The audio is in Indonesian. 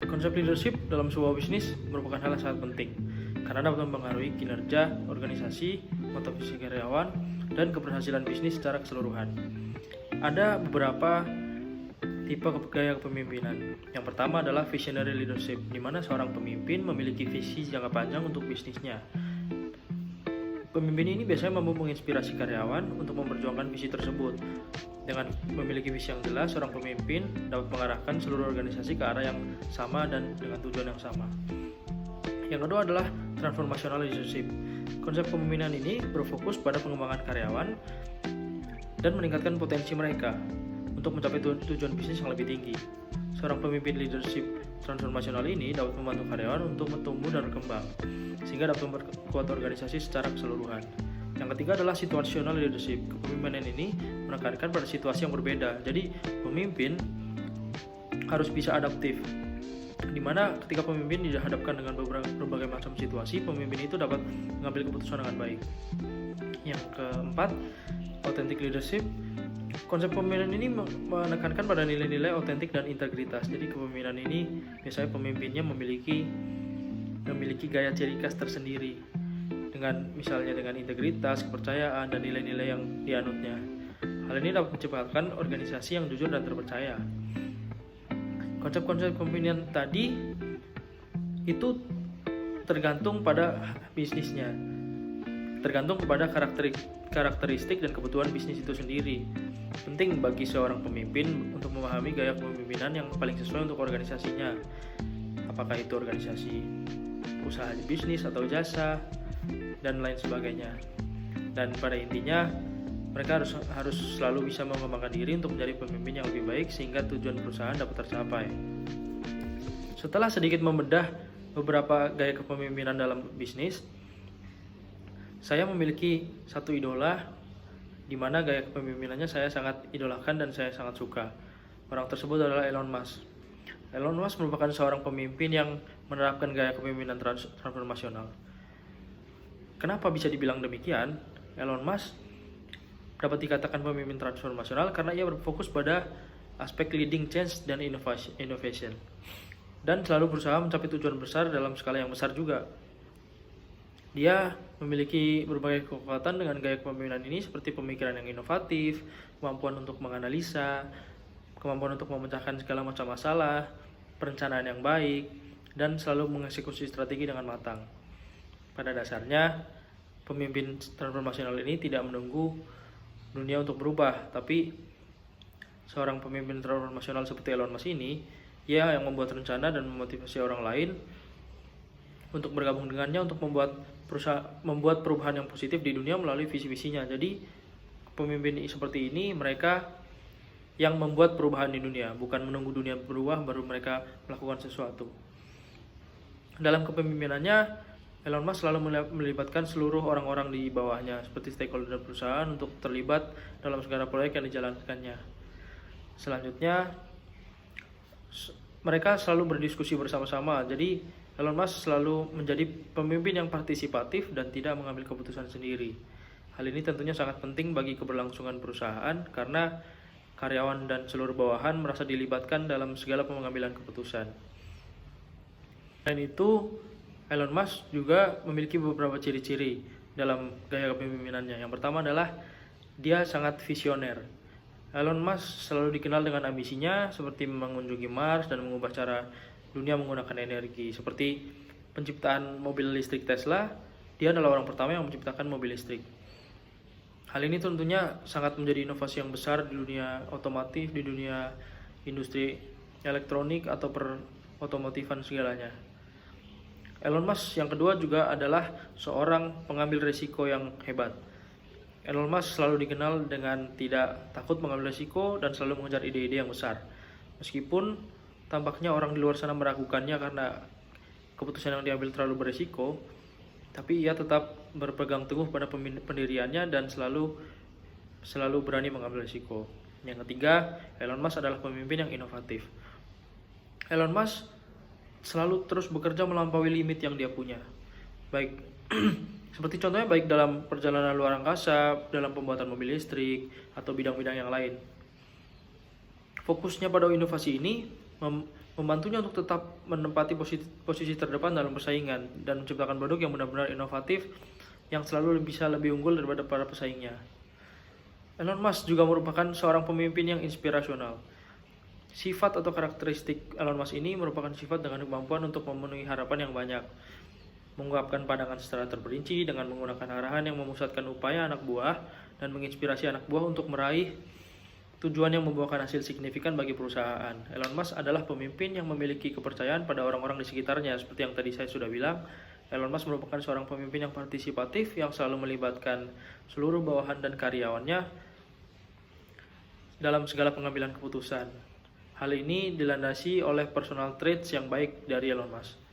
Konsep leadership dalam sebuah bisnis merupakan hal yang sangat penting karena dapat mempengaruhi kinerja organisasi, motivasi karyawan, dan keberhasilan bisnis secara keseluruhan. Ada beberapa tipe gaya kepemimpinan. Yang pertama adalah visionary leadership, di mana seorang pemimpin memiliki visi jangka panjang untuk bisnisnya. Pemimpin ini biasanya mampu menginspirasi karyawan untuk memperjuangkan visi tersebut. Dengan memiliki visi yang jelas, seorang pemimpin dapat mengarahkan seluruh organisasi ke arah yang sama dan dengan tujuan yang sama. Yang kedua adalah transformational leadership. Konsep kepemimpinan ini berfokus pada pengembangan karyawan dan meningkatkan potensi mereka untuk mencapai tujuan bisnis yang lebih tinggi. Seorang pemimpin leadership transformasional ini dapat membantu karyawan untuk bertumbuh dan berkembang, sehingga dapat memperkuat organisasi secara keseluruhan. Yang ketiga adalah situational leadership. Kepemimpinan ini menekankan pada situasi yang berbeda. Jadi, pemimpin harus bisa adaptif, di mana ketika pemimpin dihadapkan dengan berbagai macam situasi, pemimpin itu dapat mengambil keputusan dengan baik. Yang keempat, authentic leadership. Konsep kepemimpinan ini menekankan pada nilai-nilai otentik dan integritas. Jadi kepemimpinan ini biasanya pemimpinnya memiliki gaya ciri khas tersendiri dengan integritas, kepercayaan, dan nilai-nilai yang dianutnya. Hal ini dapat menciptakan organisasi yang jujur dan terpercaya. Konsep-konsep kepemimpinan tadi itu tergantung pada bisnisnya, tergantung kepada karakteristik dan kebutuhan bisnis itu sendiri. Penting bagi seorang pemimpin untuk memahami gaya kepemimpinan yang paling sesuai untuk organisasinya. Apakah itu organisasi usaha bisnis atau jasa dan lain sebagainya. Dan pada intinya mereka harus selalu bisa mengembangkan diri untuk menjadi pemimpin yang lebih baik sehingga tujuan perusahaan dapat tercapai. Setelah sedikit membedah beberapa gaya kepemimpinan dalam bisnis, saya memiliki satu idola di mana gaya kepemimpinannya saya sangat idolakan dan saya sangat suka. Orang tersebut adalah Elon Musk. Elon Musk merupakan seorang pemimpin yang menerapkan gaya kepemimpinan transformasional. Kenapa bisa dibilang demikian? Elon Musk dapat dikatakan pemimpin transformasional karena ia berfokus pada aspek leading change dan innovation, dan selalu berusaha mencapai tujuan besar dalam skala yang besar juga. Dia memiliki berbagai kekuatan dengan gaya kepemimpinan ini seperti pemikiran yang inovatif, kemampuan untuk menganalisa, kemampuan untuk memecahkan segala macam masalah, perencanaan yang baik, dan selalu mengeksekusi strategi dengan matang. Pada dasarnya, pemimpin transformasional ini tidak menunggu dunia untuk berubah, tapi seorang pemimpin transformasional seperti Elon Musk ini, ia yang membuat rencana dan memotivasi orang lain untuk bergabung dengannya untuk membuat perubahan yang positif di dunia melalui visi-visinya. Jadi pemimpin seperti ini mereka yang membuat perubahan di dunia, bukan menunggu dunia berubah baru mereka melakukan sesuatu. Dalam kepemimpinannya, Elon Musk selalu melibatkan seluruh orang-orang di bawahnya seperti stakeholder perusahaan untuk terlibat dalam segala proyek yang dijalankannya. Selanjutnya, mereka selalu berdiskusi bersama-sama. Jadi Elon Musk selalu menjadi pemimpin yang partisipatif dan tidak mengambil keputusan sendiri. Hal ini tentunya sangat penting bagi keberlangsungan perusahaan karena karyawan dan seluruh bawahan merasa dilibatkan dalam segala pengambilan keputusan. Selain itu, Elon Musk juga memiliki beberapa ciri-ciri dalam gaya kepemimpinannya. Yang pertama adalah dia sangat visioner. Elon Musk selalu dikenal dengan ambisinya seperti mengunjungi Mars dan mengubah cara dunia menggunakan energi. Seperti penciptaan mobil listrik Tesla, dia adalah orang pertama yang menciptakan mobil listrik. Hal ini tentunya sangat menjadi inovasi yang besar di dunia otomotif, di dunia industri elektronik atau perotomotifan segalanya. Elon Musk yang kedua juga adalah seorang pengambil risiko yang hebat. Elon Musk selalu dikenal dengan tidak takut mengambil risiko dan selalu mengejar ide-ide yang besar. Meskipun tampaknya orang di luar sana meragukannya karena keputusan yang diambil terlalu berisiko, tapi ia tetap berpegang teguh pada pendiriannya dan selalu berani mengambil risiko. Yang ketiga, Elon Musk adalah pemimpin yang inovatif. Elon Musk selalu terus bekerja melampaui limit yang dia punya. Baik seperti contohnya baik dalam perjalanan luar angkasa, dalam pembuatan mobil listrik, atau bidang-bidang yang lain. Fokusnya pada inovasi ini membantunya untuk tetap menempati posisi terdepan dalam persaingan dan menciptakan produk yang benar-benar inovatif yang selalu bisa lebih unggul daripada para pesaingnya. Elon Musk juga merupakan seorang pemimpin yang inspirasional. Sifat atau karakteristik Elon Musk ini merupakan sifat dengan kemampuan untuk memenuhi harapan yang banyak, mengungkapkan pandangan secara terperinci dengan menggunakan arahan yang memusatkan upaya anak buah dan menginspirasi anak buah untuk meraih tujuan yang membuahkan hasil signifikan bagi perusahaan. Elon Musk adalah pemimpin yang memiliki kepercayaan pada orang-orang di sekitarnya. Seperti yang tadi saya sudah bilang, Elon Musk merupakan seorang pemimpin yang partisipatif yang selalu melibatkan seluruh bawahan dan karyawannya dalam segala pengambilan keputusan. Hal ini dilandasi oleh personal traits yang baik dari Elon Musk.